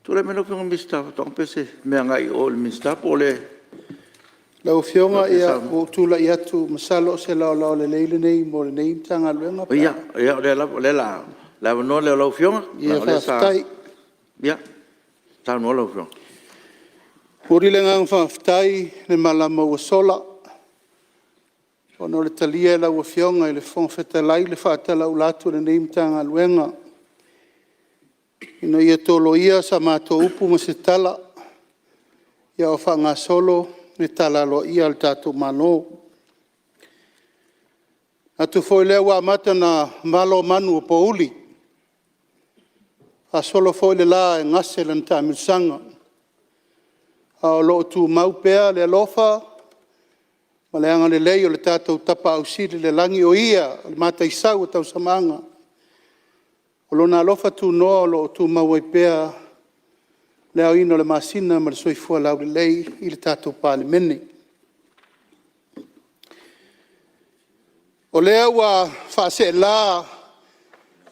Tule meno fionga mista tong pese me ngai o mista pole. Lau fionga ia o tula ia tu masalo se la le leile nei mo le nei tanga luenga. Ia la no le lau fionga. Ia faftai. Ia. Ta no lau fionga. Puri le ngang faftai ne malama o sola. Ono le talia la o fionga le fon feta lai le fatala ulatu le nei tanga luenga. Ino ia tolo ia sa mato upu masitala. Ia o fanga solo. Me tala lo ia al tatu malo. Atu foi lewa mata na malo manu o pouli. A solo foi le la e ngase lan tamisanga. A o lo tu maupea le lofa. Ma le anga le leo le tatu tapa au siri le langi o ia. Le mata isau tau samanga. O lo na lofa tu noa lo tu mauipea. Leo ino le masina ma le soifua Laauli lei i le tātou pāle mene. O lea ua whaase la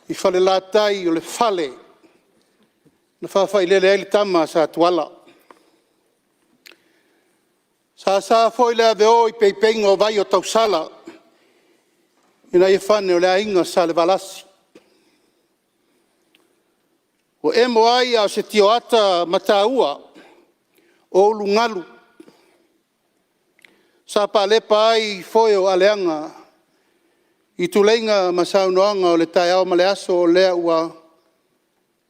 i whale la tai o le whale. Na whawhai lele ai le tama sa tuala. Sa foi lea veo i peipenga o vai o tausala. Ina i whane o lea inga sa le valasi. O e moai a se tio ata mataua o lungalu. Sa pa lepa ai foi o aleanga i tuleinga masaunoanga o le taiao maleaso o lea ua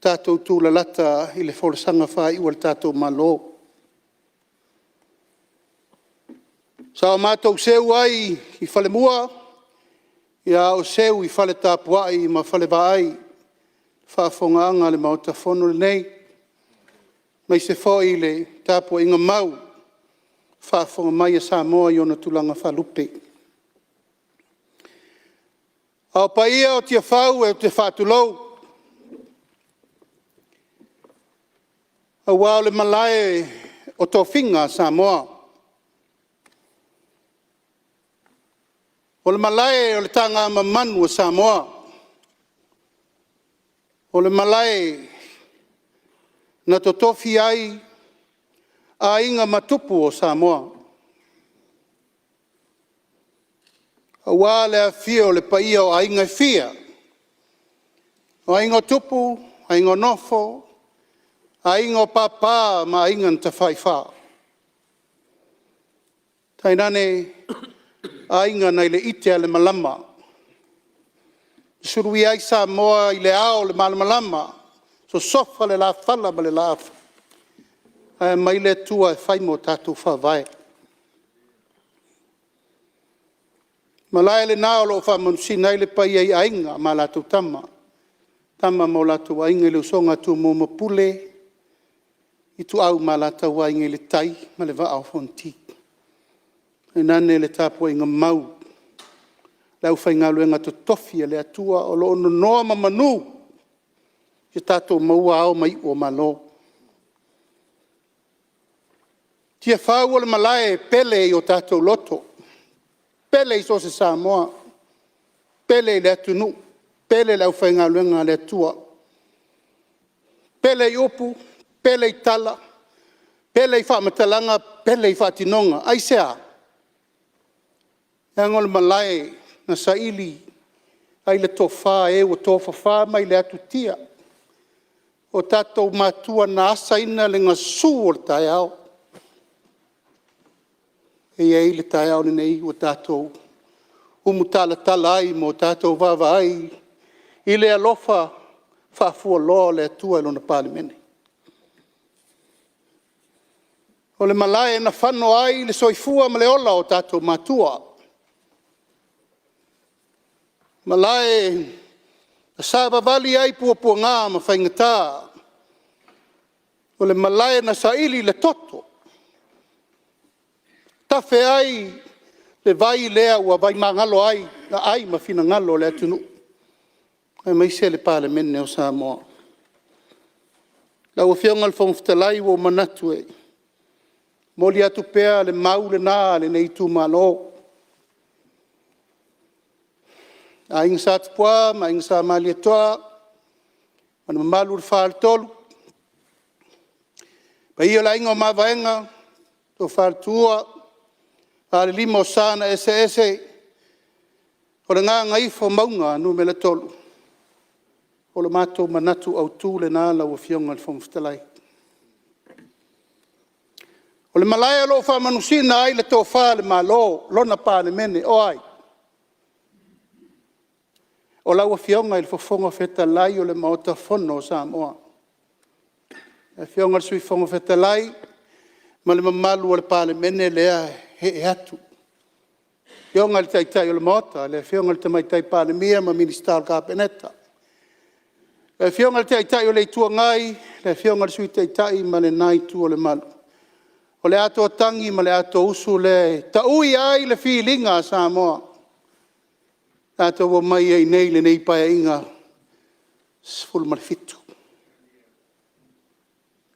tātou tūla lata i le wholesanga whai ua le tātou malo. Sa o mātou seu ai i whale mua, ia o seu i whale tāpuai ma whale vai. Whaafonga le mauta whono nei. Mai se fōi le tāpua inga mau. Whaafonga mai a Samoa i ona tulanga whalupe. Au paia o Tiafau e o te whātulou. Au wao le Malae o tō whinga Samoa. O le Malae o le tanga mamanu o Samoa. O le Malae na totofi ai a inga matupu o Samoa. A wā le a fia o le paia o a inga fia. O a inga tupu, a inga nofo, a inga o papa ma a inga nta whaiwha. Tainane a inga nei le ite a le malama. Surui ai Samoa i le ao le malamalama. So sofa le la fala ma le la afa. Ai mai le tua e whai mo tātou whawai. Malae le nao lo whamanusina i le pai ai ainga ma lātou tama. Tama mo lātou ainga le usonga tu mo mapule. I tu au ma lātou ainga le tai ma le wa au fonti. E nane le tāpua inga mau. Lau whai ngā luenga to tofia le atua o lo ono noa mamanu. I tātou maua au mai o malo. Tiafau o le Malae pele i o tātou loto. Pele i so se Samoa. Pele i le atunu. Pele lau whai ngā luenga le atua. Pele i opu. Pele i tala. Pele i whamatalanga. Pele i whatinonga. Aisea. Eango le Malae na saili ai le tofa e o tofa fa mai le atutia o tatou matua na asa ina le ngasu o le taiao e ai le taiao nei o tatou umutala tala ai mo tatou vava ai i le alofa whafua loa le atua lona palimene o le Malae na whano ai le soifua ma le ola o tatou matua Malae, sa vavali ai pua ngā ma whaingatā. O le Malae na saili le toto. Tawhe ai le vai lea ua vai mangalo ai, na ai ma whina ngalo le atunu. Ai maise le pāle mene o Samoa. Lau whionga le whongwhitalai o manatu e. Moli atu pea le mau le nā le nei tū malo. A inga sa tupua, ma inga sa mali atoa, mana mamalu le whaal tolu. Pai o lainga o mavaenga, to whātua, ale limo sana ese, o le ngā Gagaifomauga nu mele tolu. O le mātou manatu au tūle nā lau o fionga le whamawhitalai. O le Malae lo whamanusina ai le tō wha le malo, lona pā le mene, o ai. O lau o fionga i le whafonga whetalai o le maota whono o Samoa. E fionga le sui whafonga whetalai, ma le mamalu o le pā le mene lea he atu. Fionga le taitai o le maota, le fionga le tamaitai pā le mia ma minister kapeneta. Le fionga le taitai o le itua ngai, le fionga le sui taitai ma le nai tu o le malu. O le ato tangi ma le ato usu le taui ai le filinga Samoa. Ato wa mai ai nei le nei pae inga sful ma le fitu.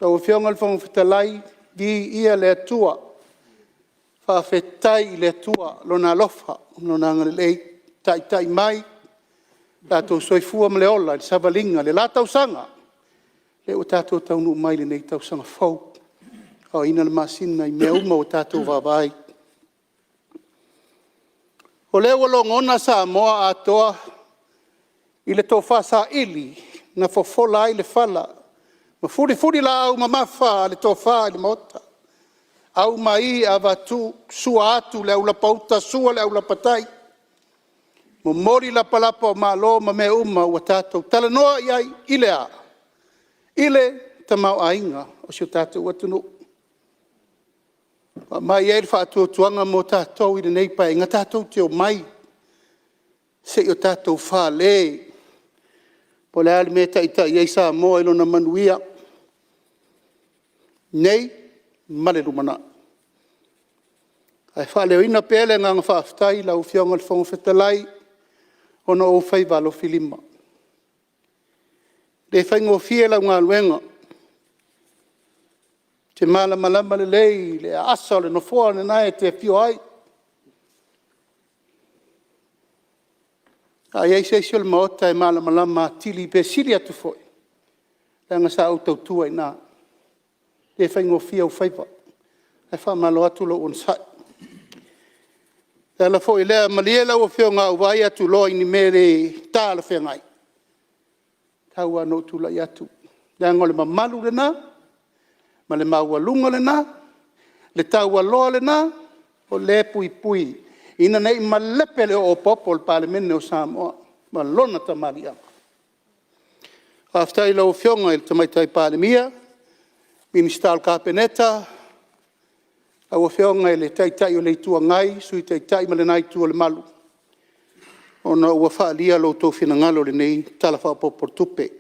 O fionga le whamawhitalai di ia le atua. Whawhetai le atua lona alofa, lona ngale lei tai mai. Tātou soifua ma le ola, le savalinga, le la tausanga. Le o tātou taunu mai le nei tausanga fau. O ina le masina i mea uma o tātou vavai. O leo longona Samoa atoa i le tō whasa ili na fofola ai le whala. Ma furi la au mamafa le tō wha i le mota. Au mai a watu sua atu le au la pauta sua le au la patai. Mo mori la palapa o malo ma mea uma o tātou. Tala noa iai ile a. Ile tamau ainga o sio tātou watunu. Mai e whaatuatuanga mō tātou i nei pai, ngā tātou te o mai. Se o tātou whāle. Po le ali me taita i eisa mō e lona manuia. Nei, male rumana. Ai whāle o ina pēle ngā ngā whaaftai, lau fionga le whonga whetalai, ono o whaivalo filima. Le whaingo fie lau ngā luenga. Te malama le lei, le asa le nofoa le nai te pio ai. Ai ei seisio le maota e malama tili pe siri atu foi. Le anga sa au tautua i nā. Le whaingo fia u whaipa. E wha malo atu lo on sai. Le ala foi lea maliela o fio ngā uwai atu lo ini mere tā la whea ngai. Tau anō tula i atu. Le anga le mamalu le nā. Ma le maua lunga le nā, le taua loa le nā, o le pui. Ina nei ma lepe le o popo le pale mene o Samoa, ma lona tamari ama. Aftai lau fionga il tamaitai pale mia, minister kapeneta, au fionga le taitai o le itua ngai, sui taitai ma le nai tua le malu. Ona ua whaalia lo tō whina le nei talafa popo tupe.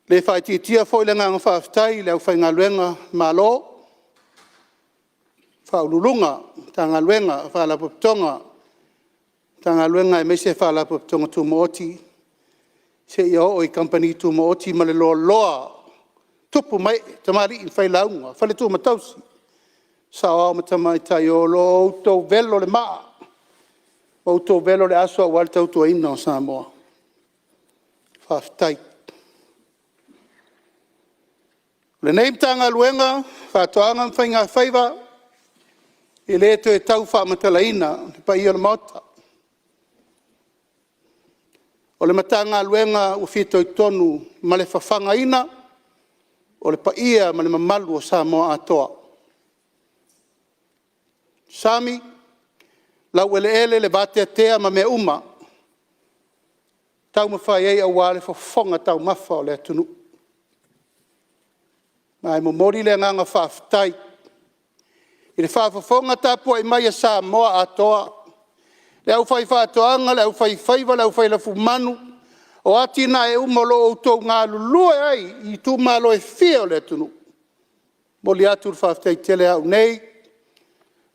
Le whai Tiafau le ngā whaafitai, le au whai ngā luenga malo, whaululunga, tā ngā luenga, whaalapoptonga, tā ngā luenga e meise whaalapoptonga tū mooti, se ia o i company tū mooti ma le loa, tupu mai, tamari i whai launga, whale tū matausi, sa o matamai tai o lo tau velo le maa, o tau velo le aswa wale tau tua ina o Samoa, whaafitai. Le neim tanga luenga, whātoanga mwhainga whaiva, i le to e tau whaamatalaina, le pa ia le mauta. O le matanga luenga u whito i tonu ma le whawhanga ina, o le pa ia ma le mamalu o Samoa atoa. Sami, lau ele le vate tea ma me uma, tau mawhai ei au wale whawhonga tau mawha o le atunu. Mai mo mori le nganga whaafitai. I le whaafafonga tāpua i mai a Samoa atoa. Le au whai whaatoanga, le au whai whaiva, le au whai lafu manu. O atina e umolo o tau ngā lulue ai i tū malo e whia o le tunu. Moli atu le whaafitai tele au nei.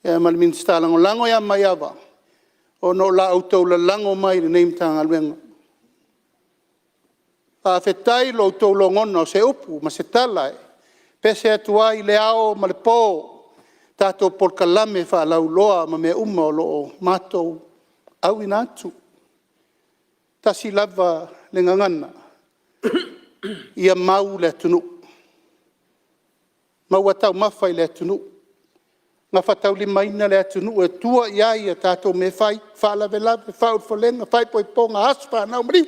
E malmin stalango lango ia mai awa. O no la au tau la lango mai le neimtanga luenga. Whaafetai lo tau longona o se upu, ma se talae. Pese atu ai le ao ma le pō, tātou polkalame whaalau loa ma mea uma o loo mātou au ina atu. Tasi lava le ngangana, ia mau le tunu. Maua tau mawhai le atunu. Ngā whatau lima ina le atunu e tua iai a tātou me whai, whalawe lawe, whaur whalenga, whai poi ponga aspa nau mriu.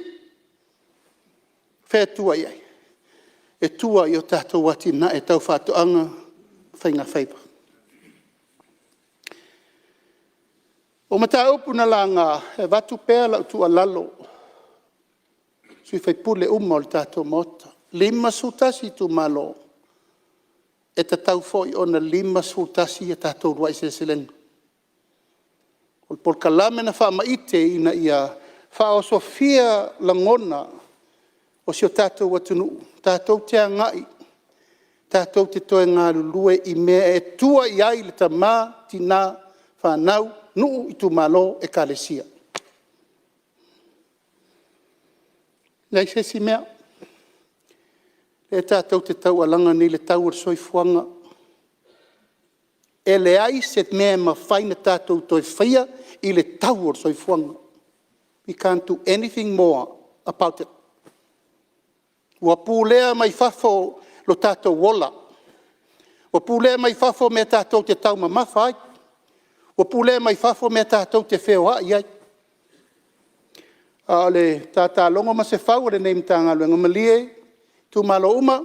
Whea tua iai. E tua i o tātou wati na e tau whātoanga whainga whaipa. O mata opuna la ngā e watu pēa lau tua lalo. Sui whai pule uma o le tātou mota. Lima sutasi tu malo. E ta tau foi ona lima sutasi e tātou ruai se selenga. O le polkalame na wha maite ina ia wha o sofia langona o si o tātou atunu. Tātou te ngai. Tātou te toe ngā lulue i mea e tua i ai le ta mā tina whanau nuu i tu malo e kalesia. Nei se si mea. E tātou te tau alanga ni le tau ar soifuanga. E le ai se mea ma whaina tātou toi whaia i le tau ar soifuanga. We can't do anything more about it. Ua pūlea mai whafo lo tātou wola. Ua pūlea mai whafo me tātou te tau ma mawhai. Ua pūlea mai whafo me tātou te whewha iai. Le tātā longo ma se whau re nei mtanga luenga malie. Tu malo uma.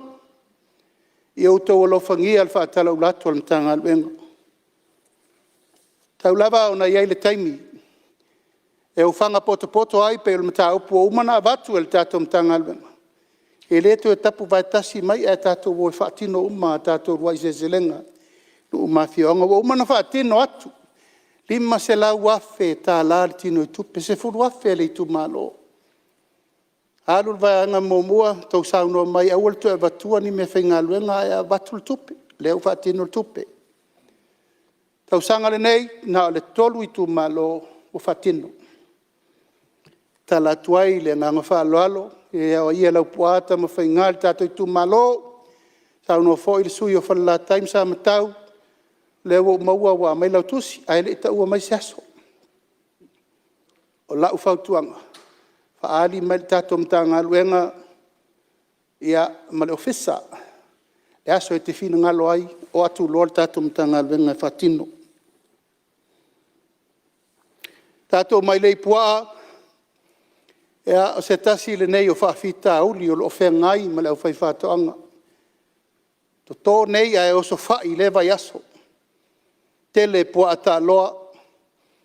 I au tau alofangia al whaatala ulatu al mtanga luenga. Tau lava o na iai le taimi. E au whanga poto ai pe o mta upu o umana avatu el tātou mtanga luenga. E leto e tapu vai tasi mai e tātou o whaatino uma tātou ruai zezelenga. No uma fionga o umana whaatino atu. Lima se lau afe tā lāri tino i tupe, se furu afe le i tu malo. Alul vai anga momua, tau sauno mai, awal tu e vatua ni me whainga luenga e a vatul tupe, leo whaatino tupe. Tau sanga le nei, na le tolu i tu malo o whaatino. Ta la tuai le nganga whaaloalo, e au ia lau puata ma whainga le tātou i tu malo, sauno fo i le sui o whala taim sa matau, leo maua wa mai lau tusi, ai le ita ua mai seaso. O lau whautuanga. Whaali mai le tātou mtanga luenga ia ma le ofisa. E aso e te whina ngalo ai o atu loa le tātou mtanga luenga e whatino. Tātou mai lei pua ea o se tasi le nei o whaafita auli o lo whea ngai ma le au whai whātoanga. To tō nei ai o so whai le vai aso. Tele po ata loa,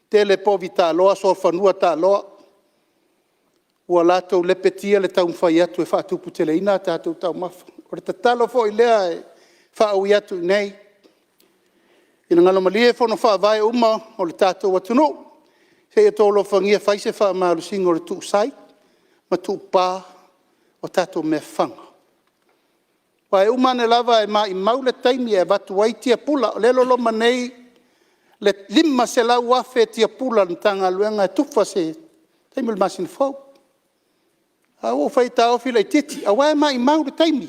tele po vita loa, so whanua ta loa. Ua lātou le petia le tau mwhai atu e whaatupu tele ina tātou tau mawha. O le tatalo fo i lea e whaau i atu nei. Ina ngalo malie fono whaavai uma o le tātou atunu. Se e tōlo whangia whaise wha maalu singo le tuu sai, ma tuu pā o tātou me whanga. Wa e umane lava e mai mau le taimi e watu waitia pula, lelo loma nei, le lima se lau afe tia pula ntanga luenga e tufa se taimi le masin fau. A o whai tau whila i titi, a wae mai mau le taimi.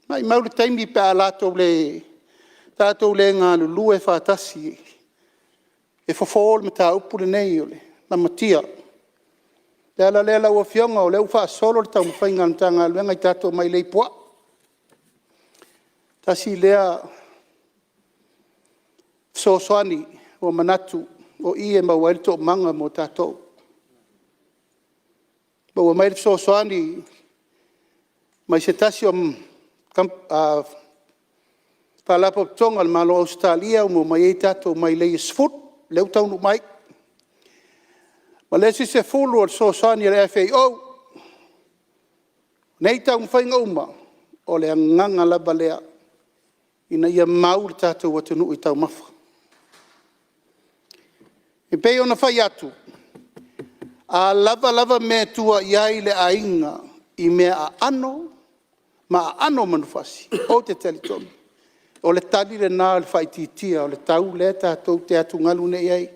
Mai mau le taimi pe a lato le, tātou le ngā lulu e whātasi. E whawhol me tā upu le nei o le, na matia. Le ala le ala ua fionga o le uwha solo le tau mwhainga ntanga luenga i tātou mai lei pua. Tasi lea sosoani o manatu o ie mawari tō manga mo tātou. Baua mai le sosoani mai se tasi o whalapo tonga le malo Australia o mo mai e tātou mai lei sfut, leu taunu mai. Ma lesi se fulu o le sosoani le FAO. Nei tau mwhainga uma o le nganga laba lea ina ia mau le tātou watunu i tau mawha. E pei ona whai atu. A lava mea tua iai le ainga i mea a ano, ma a ano manufasi, o te teletomi. O le tali le nā le whaititia, o le tau le tātou te atu ngalu ne iai,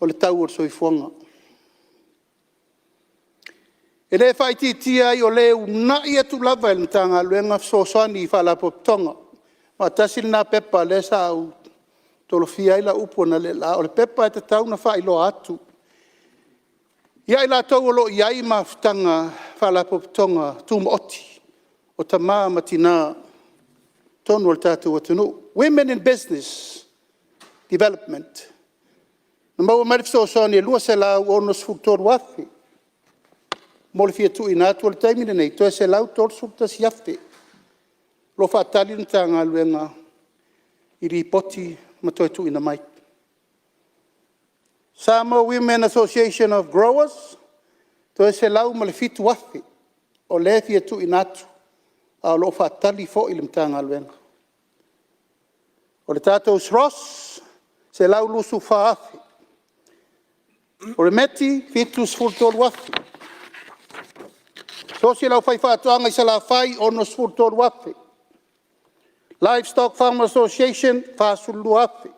o le tau o soifuanga. E le whaititia i o le unai atu lava e mtanga luenga sosoani i whalapo tonga. Ma tasil nā pepa le sa au tolo fiaila upo na le la, o le pepa e te tau na whailo atu. Ia i la tau o lo iai ma futanga whalapo tonga tūma oti. o tamā matina tonu o le tātou atunuu. Women in Business Development. Na maua mai le fesoasoani e lua selau ono sefulutoru afe. Mo le fiatui na atu o le taimi lenei toe selau tolu sefulutasi afe. Lo faatali na tagaluega I ripoti ma toe tuuina mai. Samoa Women Association of Growers toe selau ma le fitu afe o le fiatuina atu a o loo faatali foʻi le matagaluega. O le tātou SROS selau lusu fa afe. O le meti fitu sefulutolu afe. So si lau fai whaatoanga I sala fai ono sefulutolu afe. Livestock Farm Association whaasulu afe.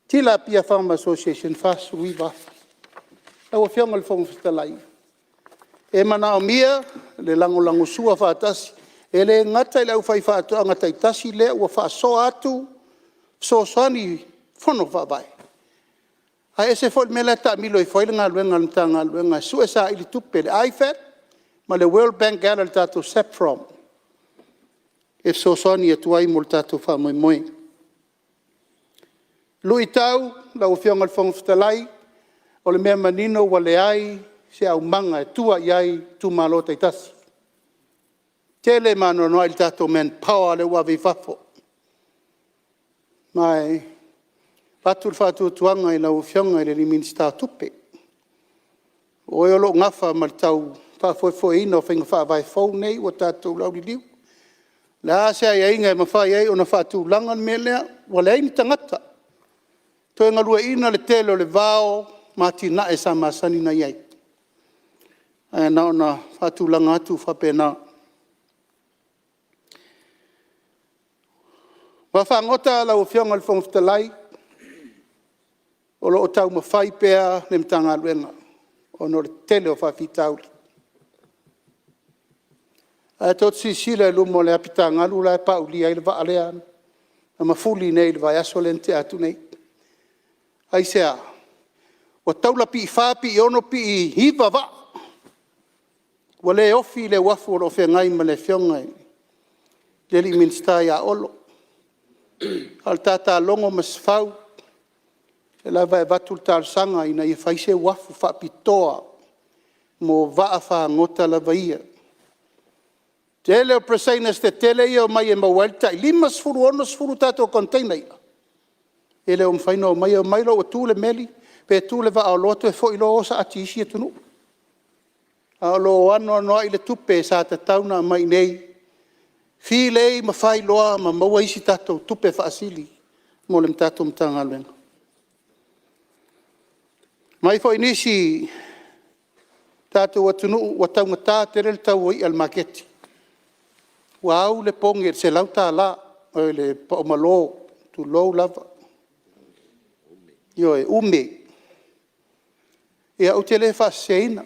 Tila Apia Farm Association whaasulu iwa afe. Lau a whionga le whonga whitalai. E mana o mia le lango sua whaatasi. E le ngata I lau fai whaatoanga taitasi lea ua whaasoa atu. So sani whono whawai. A ese fo mele ta milo I foi nga luenga mtanga luenga suesa ili tupe le IFAD ma le World Bank gala le tato sep from if so soni e tuai mo le tato fa moi moi lui tau la o fionga le fonga fitalai o le mea manino wa le ai se au manga e tua iai tu malo taitasi tele mano no il tato men power le wa vifafo mai Fatul tuanga I lau whionga I le minista tupe. O e olo ngafa ma le tau whaafoe ina o whinga whaavai fau nei o tātou lauri liu. Le ase ai inga e mawhai ai o na whaatu langan me lea, wa le aini tangata. Toe ngalua ina le telo le vao mati na e sa masani na iai. Ai na o na whaatu langa atu whapena. Wa whangota lau whionga le whongfitalai. O lo tau mawhai pēa ne mtanga luenga. O no le tele o whawhitauri. A tot si sila e lumo le apitanga lula e pauli ai le vaalea. Na mafuli nei le vai aso lente atu nei. Ai sea. O taula pi whapi I ono pi I hiva va. Wa le ofi le wafu o lo whengai ma le whiongai. Le li minsta ia olo. Al tata longo masfau. E lava e vatu tārsanga ina I whaise wafu whapitoa mo waa whaangota lava ia. Te leo presainas te tele ia o mai e mawalta I limas furu onos furu tātou container ia. E leo mwhaina o mai o mailo o tūle meli pe tūle wa o loto e fo ilo osa ati isi e tunu. A lo ano anoa I le tupe sa te tauna mai nei. Whilei ma whai loa ma maua isi tātou tupe whaasili mo le mtātou mtanga luenga. Mai fo inisi tātou atunuu wa taungatā te rele tau I al maketi. Wa au le ponge se lau tā la o le paomalo tu lou lava. Io e ume. E au te le whaseina.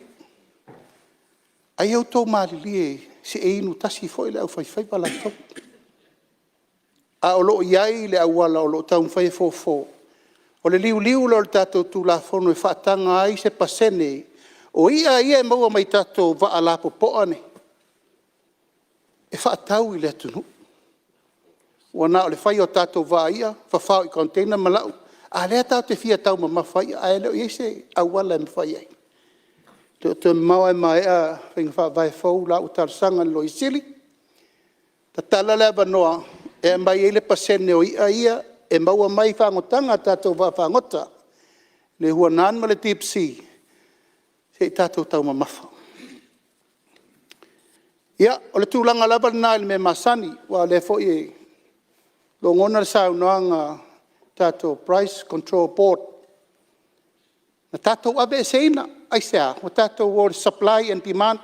Ai au tau maalilie se e inu tasi fo le au whai pala tau. A o lo iai le au wala o lo tau mwhai fo. O le liu lo le tātou tūlafono e whaatanga ai se pasene. O ia e maua mai tātou wa ala popoane. E whaatau I le atunu. Wana o le whai o tātou wa ia, whawhau I container malau. A lea tātou te fia tau ma mawhai, a e leo I se awala e mawhai ai. Te maua e mai a whinga whaavai fau la o tārsanga lo I sili. Ta tala lea noa e mai e le pasene o ia, e maua mai whangotanga tātou wa whangota. Le hua nān ma le tipsi. Se tātou tau ma mawha. Ia, o le tūlanga lava na le me masani. Wa le fo I lo ngona le sau noanga tātou Price Control Board. Na tātou abe seina. Ai sea, o tātou o supply and demand.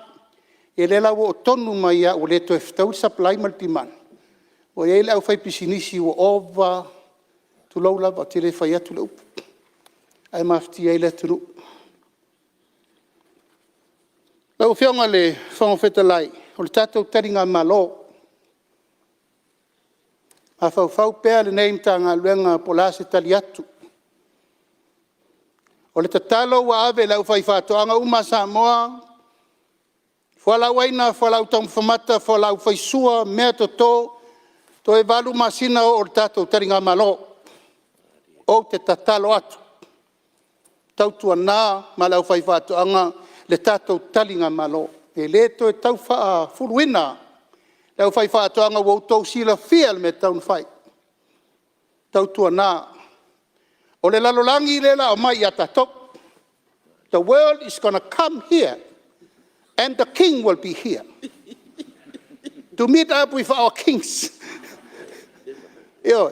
E le lau o tonu mai a o le to e ftau supply ma le demand. O e le au whai pisinisi o ova tu lau lava te le whai atu lau. Ai mafti ai le tunu. Lau whionga le whangawhetalai. O le tātou taringa malo. A whau pēr le neim tā ngā luenga polase tali atu. O le tatalo wa ave lau whai whātoanga uma Samoa. Whalau aina, whalau taumwhamata, whalau whaisua, mea to e walu masina o tātou taringa malo. O te tatalo atu. Tautua nā, malau whaiwhatoanga, le tātou taringa malo. E leto e tau wha furuina. Lau whaiwhatoanga wau tau sila whia me taun whai. Tautua nā. O le lalolangi lela o mai atatou. The world is going to come here. And the king will be here to meet up with our kings. Yo,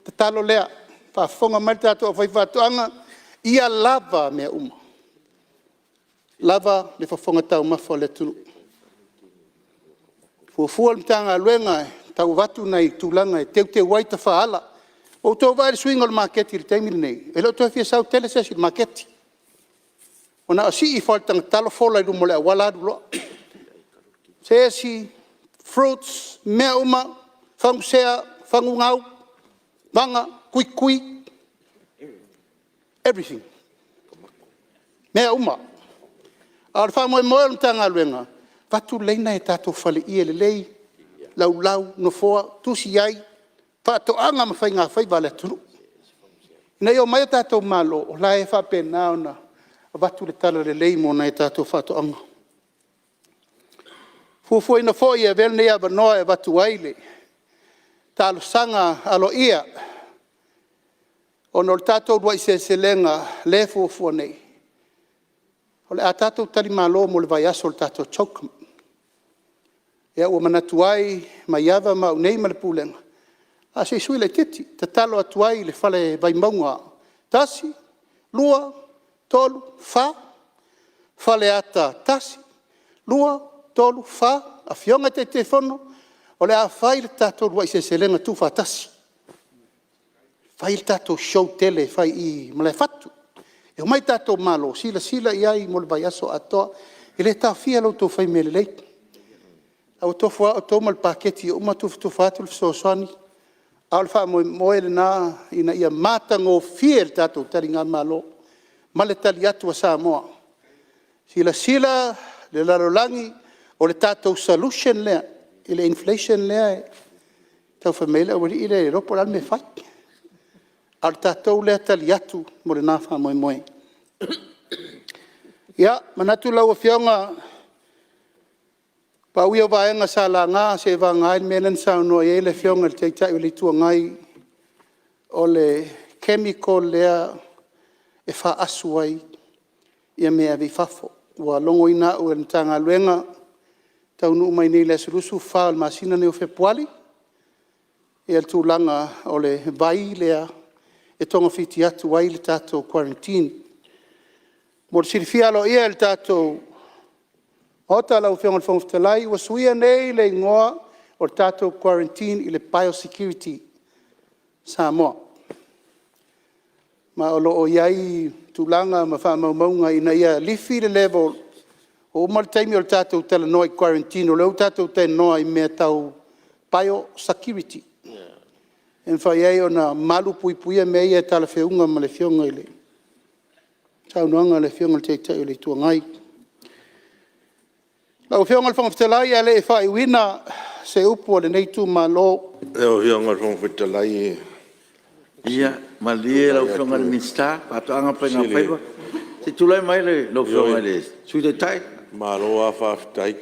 te talo lea, whafonga mai tātou a whaiwhatoanga, ia lava mea uma. Lava le whafonga tau mawha le tunu. Fuafua le tanga luenga, tau watu nei tūlanga, te waita whaala. O tō vai swing o le maketi le teimiri nei. E lo tō fia sau tele sesi le maketi. Ona asi I faltang talo fola I rumo le awala dulo. Sesi, fruits, mea uma, whangusea, whangungau, wanga, kui, everything. Mea uma. Ar whamoe moe mtanga luenga, watu leina e tātou whale I le lei, lau, no foa, tusi ai, whatoanga ma whai ngā whai wale tunu. Ina I o mai tātou malo, o lae whapena ona, watu le tala le lei mo nei tātou whatoanga. Fuafua ina foi e vele nei abanoa e watu aile. Tālo sanga alo ia. Ono le tātou rua I se lenga le fuafua nei. O le a tātou tali malo mo le vai aso le tātou chaukam. Ea ua manatu ai mai ava ma unei ma le pūlenga. A se sui le titi, te talo atu ai le whale vai maunga. Tasi, lua, tolu, fa, whale ata tasi, lua, tolu, fa, a fionga te whono, o le a whai le tātou rua I se lenga tu wha tasi. Whai le tātou show tele, whai I malai whatu. E o mai tātou malo, sila I ai mo le vai aso atoa, I le tā fia lau tō whai mele lei. Au tō tō mal paketi, o ma tu whatu le soaswani, au le wha moe le nā, ina ia mātango fia le tātou taringa malo, ma le tali atu a Samoa. Sila, le lalolangi, o le tātou solution lea, I le inflation lea, tau whamele, o I le ropo lan me whai. Al tātou lea tali atu, mo le nā wha moe. Ia, manatu lau a whionga, pa uia vaenga sa la ngā, se va ngai menen sa no e le whionga, le teitai o le tua ngai, o le chemical lea, e wha asu ai ia mea vi whafo. Ua longo ina ua ntanga luenga, tau nuu mai nei le surusu wha al masina neo whepuali, e al tūlanga o le vai lea, e tonga whiti atu ai le tātou quarantine. Mo le sirifia alo ia le tātou, ota lau whionga le whangwhitalai, ua suia nei le ngoa o le tātou quarantine I le Biosecurity Samoa. Ma o loo iai tūlanga ma whamaumaunga ina ia lifi le level o umar taimi o le tātou tala noa I quarantine o leo tātou tala noa I mea tau Biosecurity. En whai ei o na malu puipuia mea ia tala whiunga ma le whiunga I le. Tau noanga le whiunga le teitai o le tua ngai. Lau whiunga le whangwhitalai a le e whai wina se upu o le neitu ma lo. Leo whiunga le whangwhitalai e. Ia, malie lau whionga le minsta, patoanga pa ngā whaiwa. Te tulai mai le lau whionga le sui te tai. Malo a whawhitai.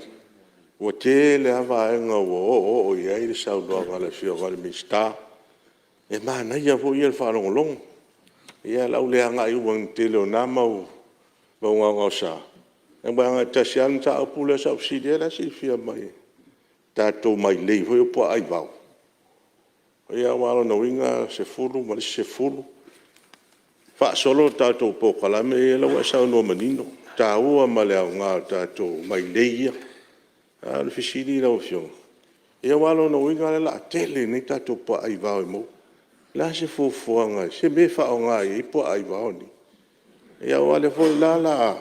Ua te le hawa enga o iai le saudoanga le whiunga le minsta. E mana ia fo ia le whanongolong. Ia lau le hanga I uang te leo nā mau ngau sa. E mga tasi anu ta au pule sa upsidi e la si fia mai. Tātou mai lei fo i po ai vau. Ia walo na winga se fulu, mali se fulu. Fa solo tātou po kalame e la wa sa no manino. Tā ua male au ngā tātou mai leia. Le fisiri la ufiong. Ia walo na winga le la tele ni tātou po ai vau e mo. La se fufuanga, se me fa o ngā I po ai vau ni. Ia wale fo la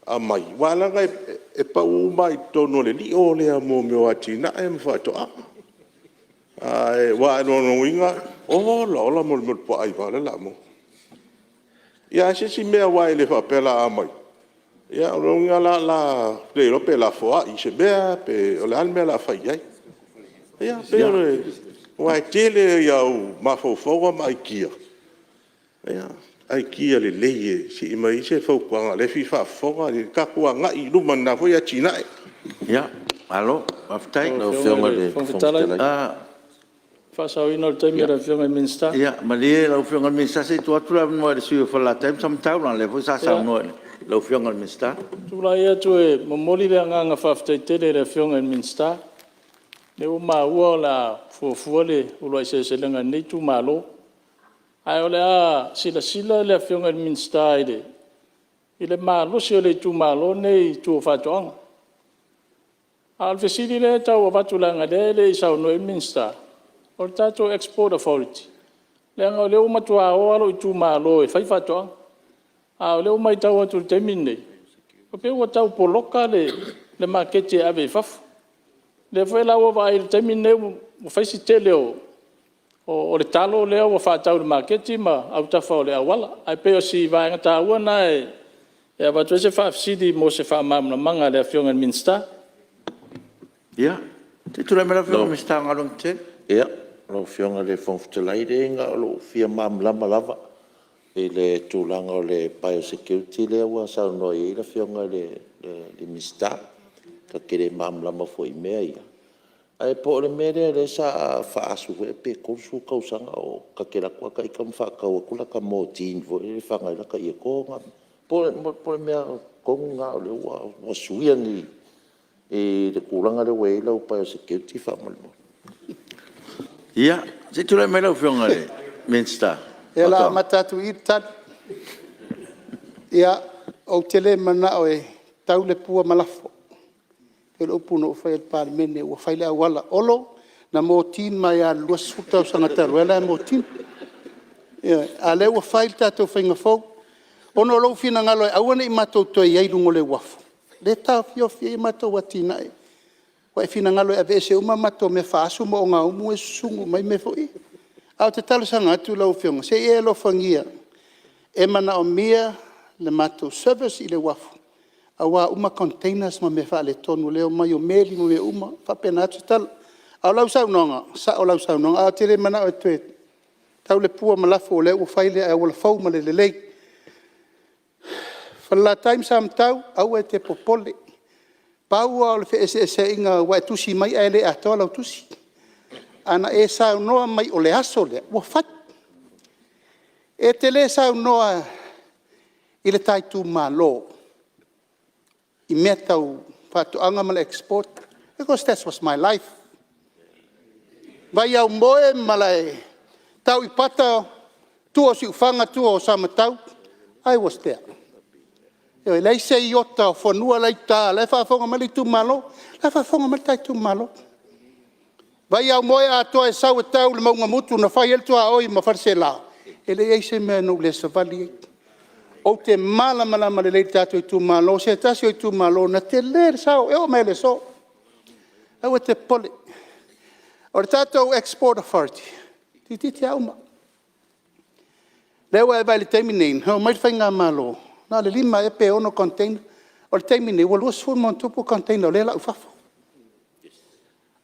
a mai. Wala ngai e pa u mai tono le li o le a mo me o ati na e mwha to a. Ai, wa no winga, la mo po ai vale la mo. Ia se si mea wai le fa pela a mai. Ia, o longa la le rope la foa I se bea pe o le alme la fai ai. Ia, pe o le wa tele ia o mafofoga mai kia. Ia, ai kia le leie si I mai se fo kwanga le fi fa foga le ka kwanga I luma na fo ia China. Ia, alo, aftai. No fionga le fongtala. Ah, Fasau ino le taimi ra fionga minsta. ia, malie lau fionga minsta se tu atu la mo le sui fa la time sam tau la le fo sa sa no lau fionga minsta. Tula ia tu e momoli le anga faftai tele le fionga minsta. Le o maua la fuafua le ulo se lenga nei tu malo. Ai ole a sila le fionga minsta ide. Ile malo si ole tu malo nei tu fatoanga. Al fesili le tau vatulanga le isau no minsta. O tato export authority. Le anga le o matua o alo tu malo e fai fatoanga. A le o mai tau atu te mine. O pe o tau poloka le makete ave faf. Le foi la o vai te mine o fai si tele o le talo le o fa tau le makete ma au ta fa le awala. Ai pe o si vai ngata wana e ava tu se fa sidi mo se fa mamna manga le fionga minsta. Ia, te tu la mera fionga minsta ngalong te. Ia, lo fionga le fongtala ide nga lo fia mam lava. E le tūlanga o le Biosecurity le ua sau noi la fionga le mista ka kere mamlama foi mea ia. Ai po le mere le sa faasu e pe kursu kausanga o ka kera kua ka ikam whakau kula ka mō tīn vo e whangai laka i e kōnga. Po le mea konga o le ua suia ni e le kūlanga le weila o Biosecurity whamalmo. Ia, se tu la mera fionga le minsta. E la matatu I tan. Ia, o tele mana o e tau le pua malafo. E lo puno o fai al parmene o fai le awala olo na mo tin mai a lua sutau sangataru. E la mo tin. Ia, a le ua fai tato fai ngafou. Ono lo fina ngalo e awane I matou toi iai lungo le wafu. Le tau fiofi I matou watina e. Wa e fina ngalo e ave se uma matou me faasu mo o ngā umu e sungu mai me foi. Au te talo sanga atu lau fionga. Se e lo fangia. E mana o mia le matou service I le wafu. Awa uma containers ma me fa le tonu leo mai o meli mo me uma. Fa pena atu talo. Au lau sau nonga. Sa o lau sau nonga. Au tere mana o tue. Tau le pua malafo o leo o faile a wala fau ma le lei. Fala time sam tau. Au e te popole. Pau au le fe ese inga wa tusi mai e le atoa lau tusi. Ana e sau noa mai o le aso le, ua fat. E te le sau noa I le taitu malo. I mea tau whatuanga ma le export. Because that was my life. Vai au moe Malae. Tau I pata tua si ufanga tua o samatau. I was there. E lei se I ota o whanua lei tā. Lei whaafonga ma le tu malo. Lei whaafonga ma le taitu malo. Vai au moe a toa e sau e tau le maunga mutu na whai eltua a oi ma wharse la. E le eise mea nou le savali e. O te malama le lei tātou I tu malo, se tasi o I tu malo, na te le sau, e o mele so. Au e te pole. O le tātou export authority. Titi au ma. Lewa e vai le teiminein, hau mai whai ngā malo. Nā le lima e pe ono container. O le teiminein, walua suun mon tupu container, o le la ufafo.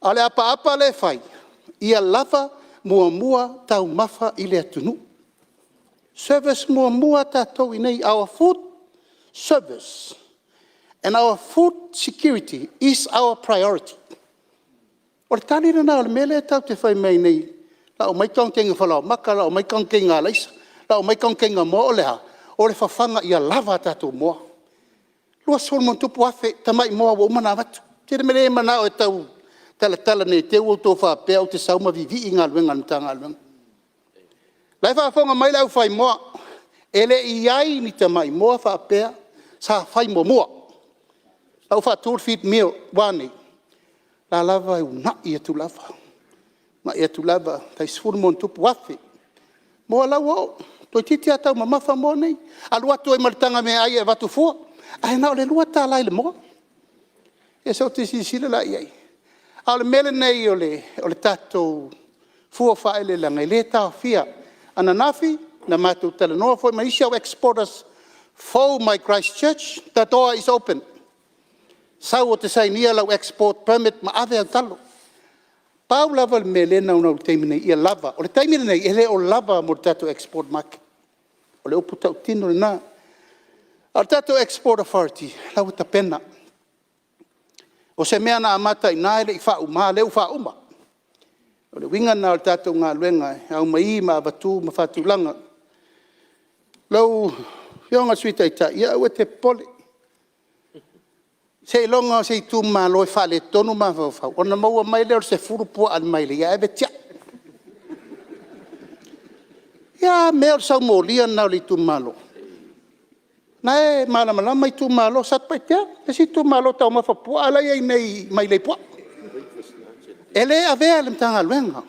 Ale apa le fai. Ia lava mua tau mafa I le atunu. Service mua tatou I nei. Our food service and our food security is our priority. O le tani na o le mele tau te fai mai nei. La o mai kaunkenga whalau maka, la o mai kaunkenga leisa, la o mai kaunkenga mo o leha. O le whawhanga ia lava tatou moa. Lua sol mon tupu afe tamai moa wa umana watu. Tere mele mana o e tau tala nei te o tō whapea o te sauma vivi I ngā luenga ni tā ngā luenga. Lai whaafonga mai lau whai moa. Ele I ai ni te mai moa whapea sa whai moa. Lau whaatur feed meal wānei. La lava e una I atu lava. Ma I atu lava tai sfuru mon tupu wafe. Moa lau o. Toi titi atau ma mawha moa nei. Alua toi maritanga me ai e watu fua. Ai nao le lua tā lai le moa. E sau te sisile la I ai. Au mele nei o le tatou fua whaele langa I le tau fia. Ana nafi, na mātou tala noa foi, ma isi au exporters For my Christchurch, the door is open. Sau o te sainia lau export permit ma ave au talo. Pau lava le me lena una o teimine ia lava. O le teimine nei ele o lava mo tato export market. O le upu tau tino le nā. O tato export authority, lau ta pena. O se mea na amata i nā ele i wha uma, leu wha uma. O le winga na o tato ngā luenga, au mai ma avatu, ma whatulanga. Lau, fionga suita i ta, ia ua te pole. Se longa se tu ma lo fa le tonu ma fa ona mo mai le se furu po al mai le ya betia ya me sa mo lia na le tu malo na e mala mala mai tu malo sat pa tia se tu malo ta ma fa po ala ye nei mai le po ele ave al tanga luenga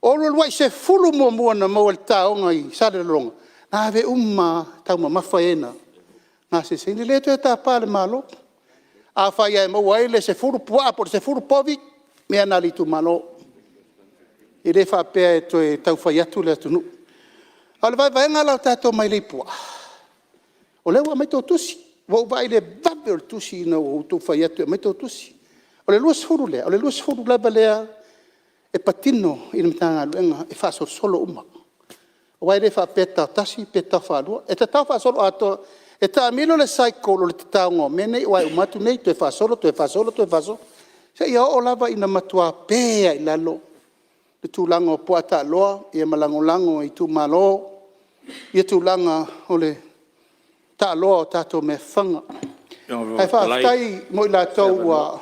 o lo wai se fulu mo mo na mo el ta ngai sa le longa na ave ta ma fa ena na se le to ta pa le malo a fai e mo waile se furu pua por se furu povi me anali tu malo i le fa pe to e tau fai atu le atu nu al vai vai ngala tato mai le pua o le wa mai to tusi wo vai le babel tusi no o tu fai atu mai to tusi o le luas furu le balea e patino i le tanga luenga e fa solo uma o vai le fa peta tasi peta fa lu e ta fa solo ato e ta milo le cycle le taongo mene wa umatu nei to fa solo se ia o lava ina matua pe ai lalo le tulango po ata loa e malango i tu malo i tu langa ole ta loa tato me fanga ai fa tai mo la to wa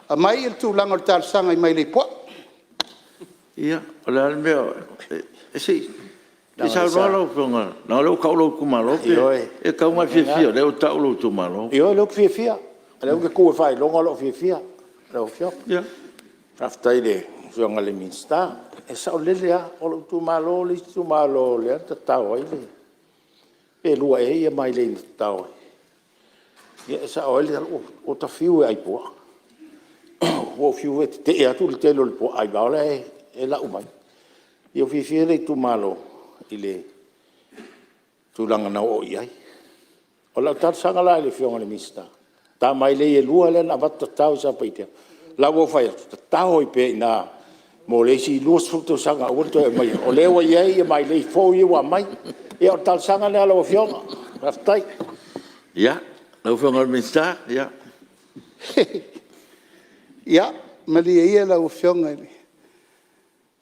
a mai il tulango le tal sanga i mai le po ia o le almeo e sei Isa rolo funga, na lo kaulo kumalo e kau mai fia le o taulo tu malo. Io lo fia. Le o ke ku fai longa lo fia. Lo fia. Ja. Rafta ide funga le minsta. E sa o lelea o tu malo le ta tau ai le. E lua e mai le tau. E sa o le o ta fiu ai po. O fiu te e atu te lo po ai ba e la umai. Io fia le tu malo. Ile tulanga na o iai o la tar sanga la le fionga le mista ta mai le e lua le na vat tau sa paitea la wo fai tau i pe na mo le si luos fruto sanga o to mai o le wa iai mai le fo i wa mai e o tar sanga le la fionga raftai ja la fionga le mista ja ya mali ia la fionga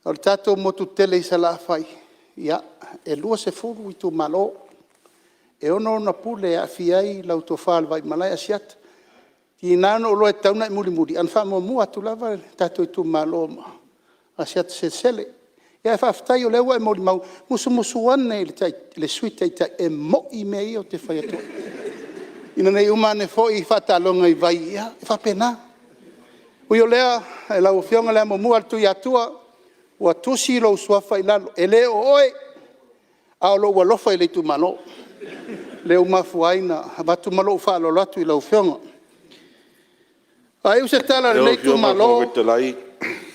o tato mo tu tele sa la fai ya e lua se furu i tu malo e ono na pule a fiai lau to fal vai Malae asiat ti nano lo e tauna muli an fa mo mua tu lava tato i tu malo asiat se sele ya fa ftai o lewa e moli mau musu ane le suite e mo i mei o te fai atu ina nei umane fo i fata longa i vai ya fa pena ui o lea e lau fionga lea mo mua tu i atua wa tusi lo suafa ilalo ele oe a lo wa lofa ile tu malo le uma fuaina batu malo fa lo latu ilo fionga ai usa tala le tu malo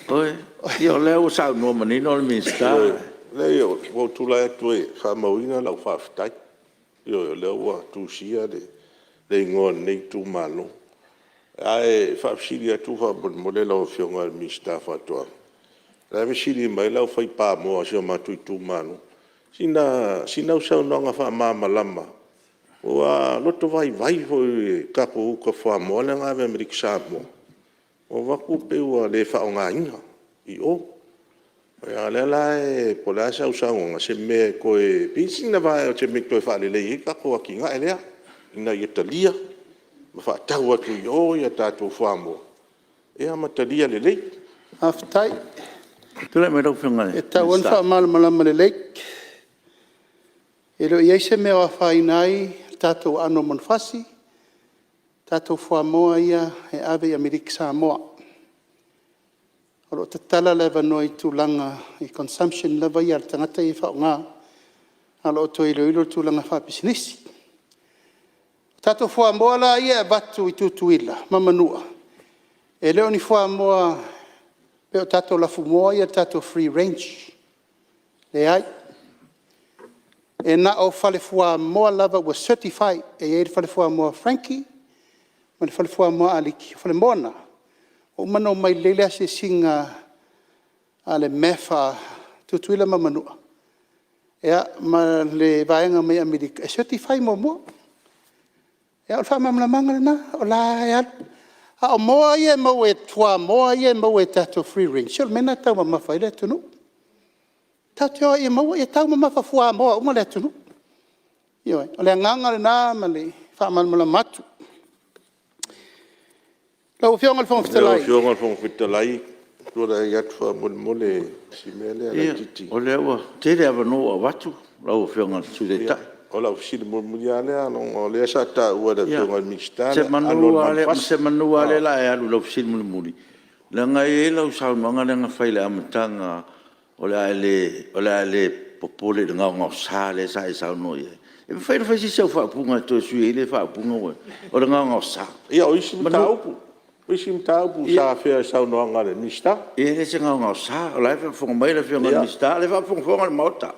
oe io le o sa no manino le mista le io o tu la tu e fa mauina la fa ftai io le o tu sia de ngon nei tu malo ai fa fsilia tu fa modelo fionga mista fa to la vesili mai lau fai pa mo se ma tu manu sina usau no nga fa mama lama o a loto vai fo ka ko fa mo le nga ve mrik sa mo o va ku pe o le fa nga inga i o ya le la e pola sa usau nga se me ko e pisina va o che me to fa le ka ko ki nga ele ina italia ma fa tau atu yo ya tatu fa mo e ama talia le aftai tula me ro fionga e ta wan fa mal le lek e lo ia se me wa fa inai tato ano mon fasi tato fo moa ia e ave amerik Samoa o te tala leva noi tu langa i consumption leva ia tangata i fa nga alo to ilo tu langa fa business tato fo moa la ia batu i tutuila mamanua e leo ni fo moa Peo tato la fumoa ia tato free range. Le ai. E na o whale fua moa lava ua certify e e whale fua moa Frankie, ma le whale fua moa Aliki, whale moana. O mana mai lele se singa a le mefa tutuila ma manua. Ea, ma le vaenga mai Amerika, e certify moa moa. Ea, o wha mamlamanga na, o la e alu. A o moa ia mau e tua, moa ia mau e tato free range. Sio mena tau ma mawha ile tunu. Tau te o ia mau e tau ma mawha fua moa, uma le tunu. Ioi, o le nganga le nā, ma le wha mamla matu. Lau fionga le fonga fitalai. Lau fionga le fonga fitalai. Tua i atu wha mole si mele ala titi. O le awa, tere awa no a watu, lau fionga le sudeta. O lau sili muli ale anong o le asa ta ua da fionga le mixtana. Se manua ale la e alu lau sili muli. Le ngai e lau sao manga le ngawhai le amatanga o le ale popole le ngau ngau sa le sa e sao no ye. E mwhai na whai si sau whaapunga to sui e le whaapunga ue. O le ngau ngau sa. Ia o isi mta upu. Isi mta upu sa whea sao noa ngare mista. E le se ngau ngau sa. O lai whaapunga mai le whionga mista. Le whaapunga le maota.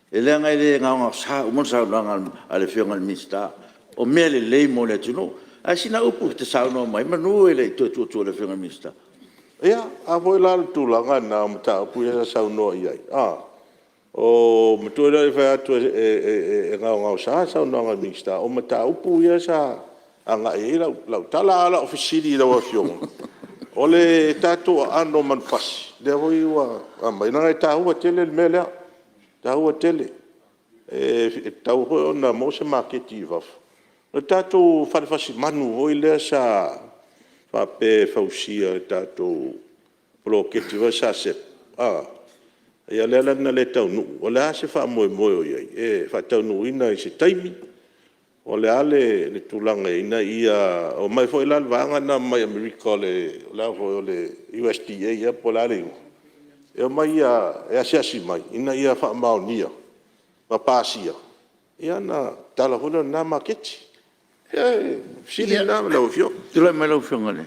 E le ngai le ngau ngau sa. Umon sao noa ale whionga le mista. O mea le lei mo le tuno. A sina upu te sao noa mai. Manu e le tu le whionga mista. Ia, a voi la tūlanga nā mta upu e sao noa iai. O matua e whai atu e ngau sa sao noa ngā mista. O mta upu ia sa anga e lau tala ala ofisiri lau a fionga. O le tātou ano man fasi. Le hoi ua, mai nanga e tāhua tele le melea. Tāhua tele. E tau hoi ona mo se maketi i wafu. Le tātou wharefasi manu hoi lea sa whape fausia e tātou ploketi wa sa sep. Ia lea lana le tau nuu. O le ase wha moe moe o iai. E wha tau nuu ina i se taimi. O le ale le tūlanga ina ia, o mai fo ila vanga na mai Amerika le la fo le USDA ia po la le. E mai ia e asiasi mai, ina ia fa maonia. Ma pasia. Ia na tala hona na maketi. E sili na la fio. Tu la mai lau whionga le.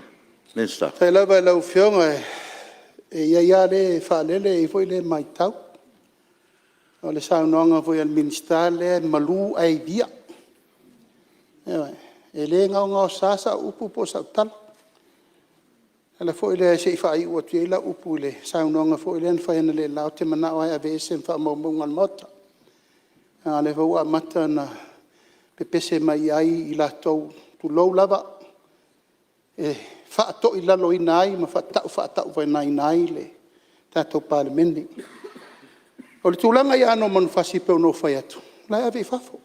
Nesta. Tai lava lau whionga e ia le fa lele i foi le mai tau. O le saunoanga foi al minister le malu ai dia. E le ngau sasa upu po sa tala. Ala fo ile se fa i o tela upu le saunonga fo ile fa ina le lau te mana o ave se fa mo ngal mota. Ale fo mata na pepese mai ai i la tou tu lou lava. E fa to i lalo i nai ma fa ta vai nai le tato parlamenti. O le tulanga ia no man fasi pe no fa atu. La ave fafo.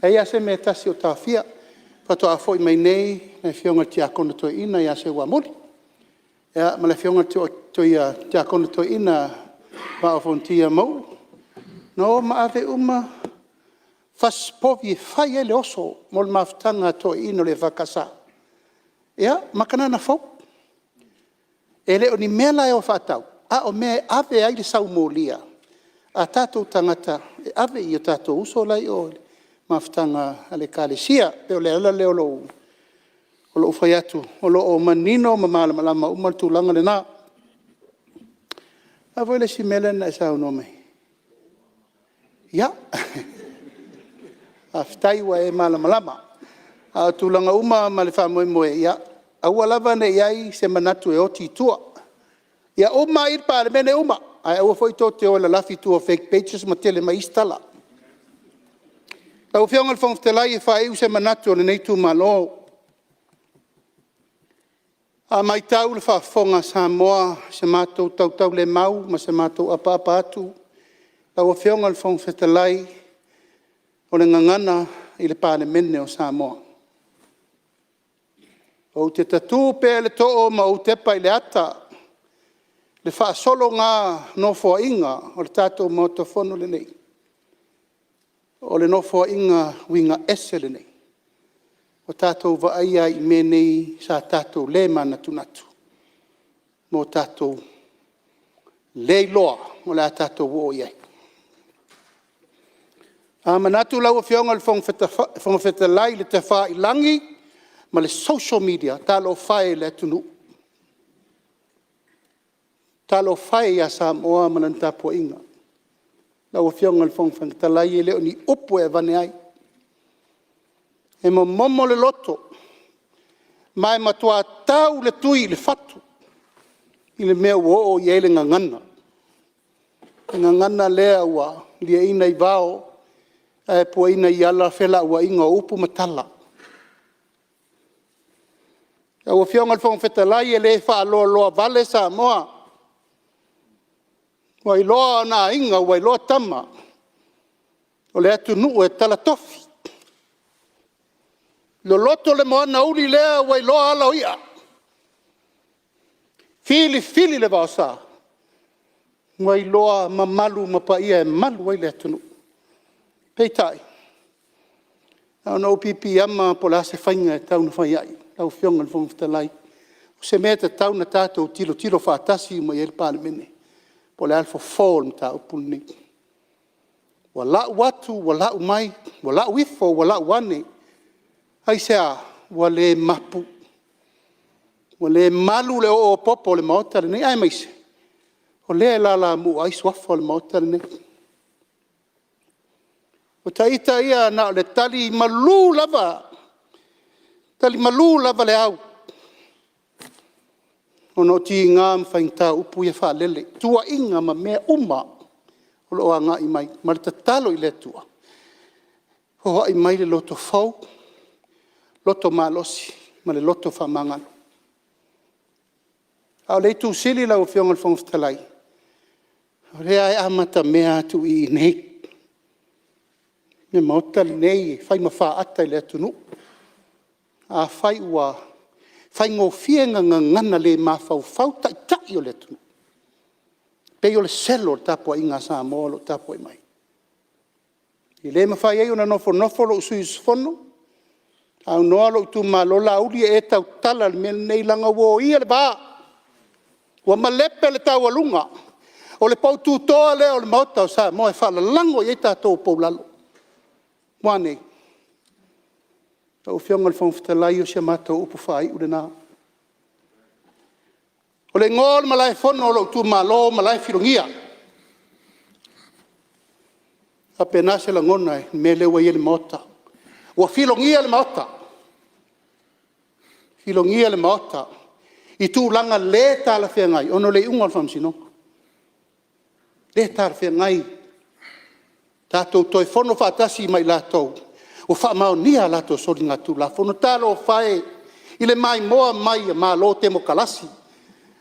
Ia se me tasi o tawhia, pato a foi mai nei, na whionga tia kona toi ina, ia se wa mori. Ia, ma le whionga tia kona toi ina, wa o fontia mau. No, ma ave faspovi fai ele oso, mol maftanga toi ina le vakasa. Ia, makanana fau. Ele o ni mela e o whatau. A o me ave ai le sau molia. A tatou tangata, ave i o tatou uso lai o maftanga ale kalesia pe ole ala le lo fai atu o lo manino ma malama umal tulanga le na a voi le simele na sa no me ya aftai wa e malama a tulanga uma ma le fa mo ya a wala vane yai se manatu e oti tua ya uma ir pa mene uma a o foi to te ola lafi tu fake pages ma tele mai instala. Tau whionga le whangwhtelai e whae u se manatu o le neitu malo. A mai tau le whawhonga Samoa se mātou tau le mau ma se mātou apa atu. Tau whionga le whangwhtelai o le ngangana i le pāne mene o Samoa. O te tatu pe le to'o ma o te pai le ata. Le whaasolo ngā no fua inga o le tātou mautofono le nei. O le nofo inga winga esele nei. O tātou waaia i me nei sa tātou le mana tunatu. Mo tātou le loa o le tātou o iai. A manatu lau a whionga le whongwheta lai le te wha i langi ma le social media talo whae le tunu. Talo whae a Samoa manantapua inga. lau fionga le fong whangatalai e leo ni upu e vane ai. E momo le loto, mai matua tau le tui le fatu, i le mea uo i ele ngangana. Ngangana lea ua, lia ina i vao, e pua ina i ala whela ua inga upu matala. Ua fionga le fong whetalai e le wha loa vale Samoa. Wai loa na inga, wai loa tama. O le atu nuu e tala tofi. Lo loto le moana uli lea wai loa ala oia. Fili le vao sa. Wai loa mamalu mapaia e malu wai le atu nuu. Peitai. Au na upipi ama po la se whainga e tauna whai ai. Lau fionga le fong whetalai. O se mea te tauna tātou tilo whaatasi mai e le pāne mene. Po le alfa fall mta upul ni. Wa lau watu, wa lau mai, wa lau ifo, wa lau wane. Ai sea, wa le mapu. Wa le malu le o popo le maota le nei, ai maise. O le la mu ai swafo le maota le nei. O taita ia na le tali malu lava. Tali malu lava le au. Ono ti ngā mwhainta upu ia wha lele. Tua inga ma mea uma. O loa ngā i mai. Ma le tatalo i le tua. Ho i mai le loto fau. Loto malosi. Ma le loto wha mangano. Au le tu sili lau fionga le whangwhtalai. O le ai amata mea tu i nei. Me maota li nei. Whai ma wha ata i le atu nu. A whai ua. Whai ngō whienga ngana le mawhau tai o le tunu. Pei o le selo o tapo inga Samoa lo tapo i mai. I le mawhai ei o na nofo lo usui usfono. Au noa lo tu ma lo Laauli e tau tala le mele nei langa wo ia le ba. Ua malepe le tau alunga. O le pau tutoa le o le maota o Samoa e whala lango i e tatou pou lalo. Wane. Tau whionga le whangwhitalai o sia mātou upu whai ure nā. O le ngōl malae whono lo tu malo malae whirongia. A pena se la ngona e me lewa i le maota. Ua whirongia le maota. Whirongia le maota. I tū langa le tāla whiangai. Ono le unga le whamsino. Le tāla whiangai. Tātou toi whono whatasi mai lātou. O wha mao nia lato sori ngā tū la whono tālo o whae i le mai moa mai a mā lo te mo kalasi.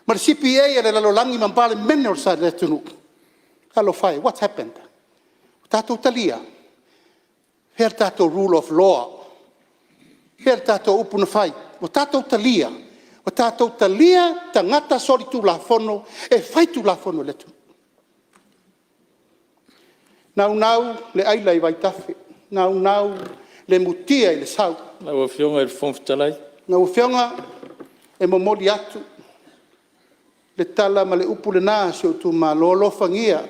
Ma le CPA e le lalolangi mampale mene o sa le tunu. Halo whae, what's happened? Tātou talia. Her tātou rule of law. Her tātou upuna whai. O tātou talia. O tātou talia tangata sori tū la whono e whai tū la whono le tunu. Nau le ailai vai tawhi. Nau le mutia i le sau. Lau fionga i le whangwhitalai. Nau fionga e momoli atu. Le tala ma le upu le nā se o tu ma lolo whangia.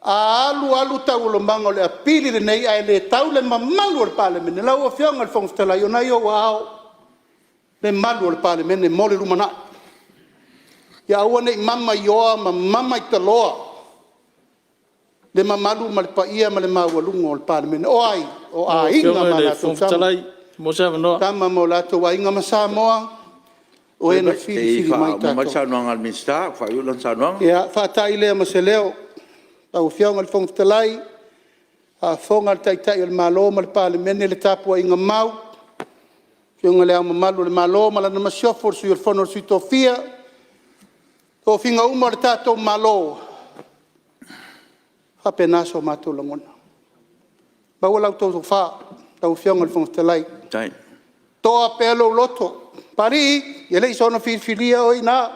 A alu tau lo mango le apili le nei ai le tau le mamalu al pale mene. Lau fionga le whangwhitalai o nai o wao. Le malu al pale mene mole rumana. Ia awane i mama ioa ma mama i taloa. Le mamalu ma le paia ma le maualunga o le parlemene. O ai, o a inga ma la tau tama. Tama mo la tau a inga ma Samoa. O e na fili mai tato. Ma saunoanga al minsta, wha iulan saunoanga. Ia, whaatai lea ma se leo. Tau whiaunga le whangwhitalai. A whonga le taitai o le malo ma le parlemene le tapu a inga mau. Whiaunga lea ma malu le malo ma la na masiofo sui o whono sui tofia. O whinga uma le tato malo. Pena so matou lagona. Baua lau tau wha, tau whionga le whangwhitalai. Tai. Toa pelo loto. Pari, ia lei sono whiwhiria o ina.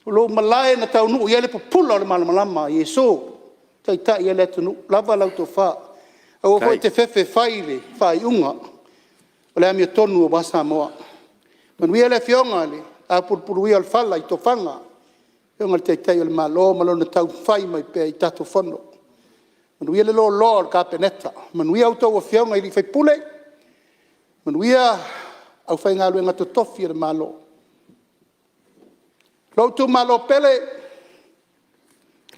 Lo Malae na tau nuu, ia le popula o le malamalama, Iesu. Tai ia le atu nuu, lava lau tau wha. Au fai te whewhe whaile, whai unga. O le amia tonu o wa Samoa. Manuia le whionga le, a purpuruia al whala i to whanga. Yonga te tai o le malo, malo na tau whai mai pe i tato whono. Manuia le lo al ka peneta. Manuia au tau o whionga i li whai pule. Manuia au whai ngā luenga to tofi le malo. Lau tu malo pele.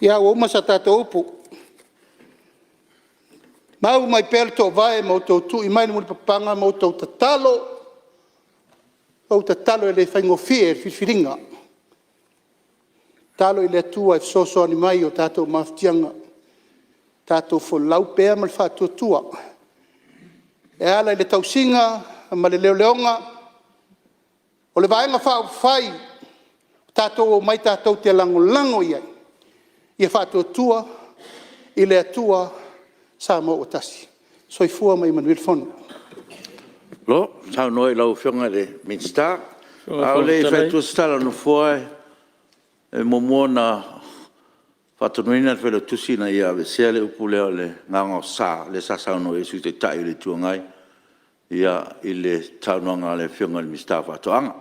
Ia o masa tātou upu. Mau mai pēle tō vai mau tō tu i mai ni muli papanga mau tō tatalo. Tō tatalo e le whaingofie e whiwhiringa. Talo i le atua e soso ani mai o tātou mawhtianga. Tātou wholau pēr mal whātua. E ala i le tausinga, ma le leoleonga. O le vaenga whai, tātou o mai tātou te lango iai. Ia whātua i le atua Samoa o tasi. Soifua mai Manuel Fon. Lo, tau noi lau whionga le Minsta. Au le whaitua stala no fua e momona whatunuina le whelo tusi na ia sea le upu leo le nganga o sa, le sasau no e sui te tai le tuangai. Ia i le taunuanga le whionga le Minsta whatuanga.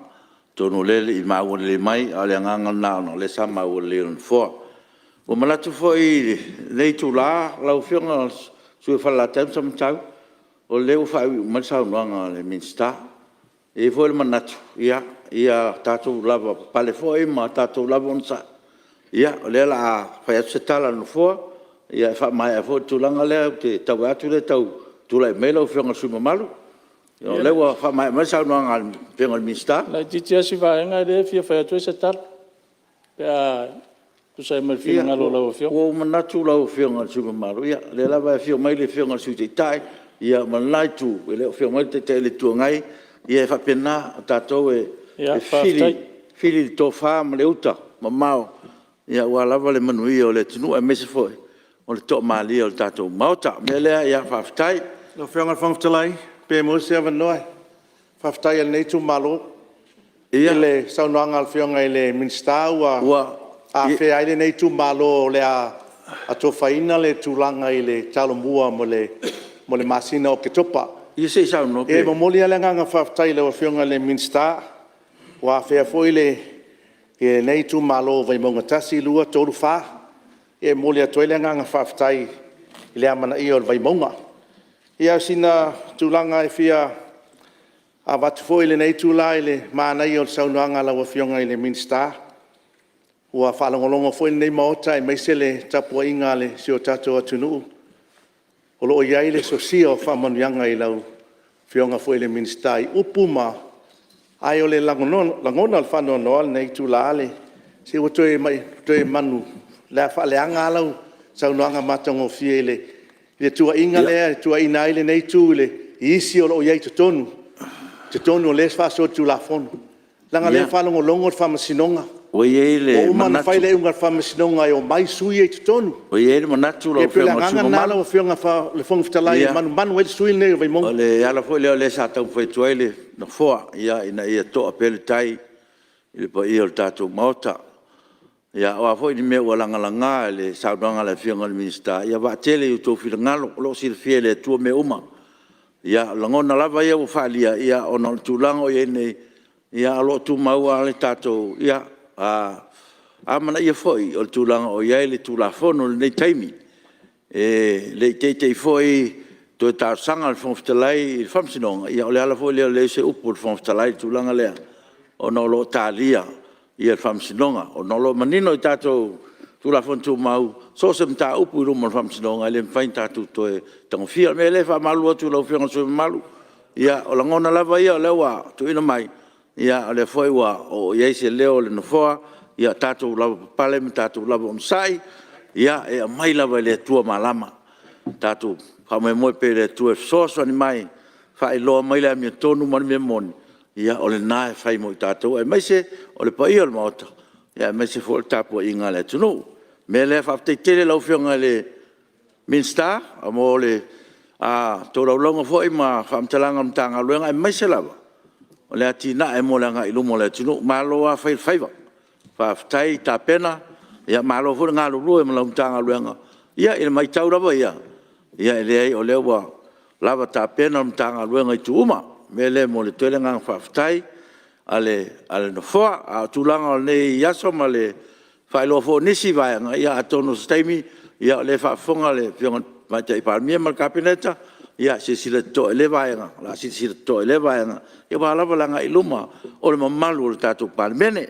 Tono lele i maua le mai, a le nganga nao le sa maua le on fua. O malatu foi nei tu la lau whionga sui whalatem sa matau. O leo whai umarisau noanga le Minsta. E foi le manatu. Ia tātou lava pale foi ma tātou lava onsa. Ia o lea la whai atu se tala no fua. Ia wha mai a foi tūlanga lea te tau atu le tau tūlai mei lau whionga sui mamalu. O leo wha mai umarisau noanga le whionga le Minsta. La titi asi vaenga le fia whai atu e se tala. Pea kusai mai whionga lo lau whionga. O manatu lau whionga sui mamalu. Ia le lava e whionga mai le whionga sui te tai. Ia manai tu e leo whionga mai te te le tuangai. Ia e whapena tātou e whiri tō whā ma le uta, ma mao. Ia ua lava le manui o le tunu e mese foi. O le tō maali o le tātou mauta. Mea lea ia whawhitai. No whianga whangwhtalai, pē mōsi awa noe. Whawhitai al neitu malo. I le saunoanga al whianga i le Minsta ua a whea aile neitu malo o le a tō whaina le tūlanga i le talomua mo le masina o ke topa. Ia se sao no E momoli ale nganga whawhitai le wa whianga le Minsta. Wa whea foi le neitu malo vai maunga tasi lua tōru whā. E moli a toile nganga whawhitai i le amana i o vai maunga. Ia sina tūlanga e whia a watu foi le neitu la i le mānai o le saunoanga la wa whianga i le Minsta. Ua whalongolongo foi nei maota e meise le tapua inga le sio tato atunu'u. O loo iai le sosia o whamanuanga i lau whionga foi le Minsta i upuma. Ai o le langona al whanoa noa nei tu la ale. Se o toe manu. Le whaleanga alau saunoanga matango fie le tua inga lea, tua ina ile nei tu le isi o loo iai tutonu. Tutonu o les whaso tu la fonu. Langa le whalongolongo whamasinonga. O iele o mana fai le unga whamasinonga o mai sui e tutonu. O iele manatu lau whionga sui mamalu. O whionga le whangwhitalai manu e sui nei o vai monga. O le ala foi leo le sa tau whai tuaile na fua. Ina ia toa pele tai. Ile pa ia o tātou maota. Ia o a foi ni mea ua langa le saunoanga le whionga le Minsta. Ia wa tele i tō whirangalo. Lo si le fie le tua me uma. Ia langona lava ia o whalia. Ia o na tūlanga o ia nei. Ia alo tu maua le tātou. Ia mana ia foi o tūlanga o iai le tūlafono le nei taimi. Le teitei foi to tār sanga le whangwhitalai le whamsinonga. Ia o le ala foi leo le se upu le whangwhitalai le tūlanga lea. O no lo tālia ia le whamsinonga. O no lo manino i tātou tūlafono tū mau. So se mta upu i rumo le whamsinonga. Le mwhain tātou to e tangawhia. Me le whamalu atu lau whionga sui malu. Ia o langona lava ia o lewa tu ina mai. Ia o le foi wa o iai se leo le nofoa. Ia tātou lava papale me tātou lava onsai. Ia e a mai lava le tua malama. Tātou whamai moe pe le tua e soso ani mai. Whai loa mai le amia tonu mani me moni. Ia o le nae whai mo i tātou. E mai se o le pai o le maota. Ia mai se fo le tāpua inga le tunu. Me le whaptei tere lau whionga le Minsta. A mo le tō raulonga fo i ma whamtalanga mtanga luenga. E mai se lava. O le ati na e mo le nga ilumo le tunu. Maloa whai whaiva. Whaftai tā pena. Ia malo fu ngā lulu e malau tanga luenga. Ia i mai tau rava ia. Ia i lei o lewa lava tā pena tanga luenga i tuuma. Me le mo le tuele ngā whaftai. Ale no fua. A tūlanga o nei yaso ma le whailoa fo nisi vaianga. Ia atono staimi. Ia le whafonga le whionga maita i palmia mal kapineta. Ia se sila to ele vaianga. La se sila to ele vaianga. Ia wā lava langa i luma. O le mamalu o le tātou palmene.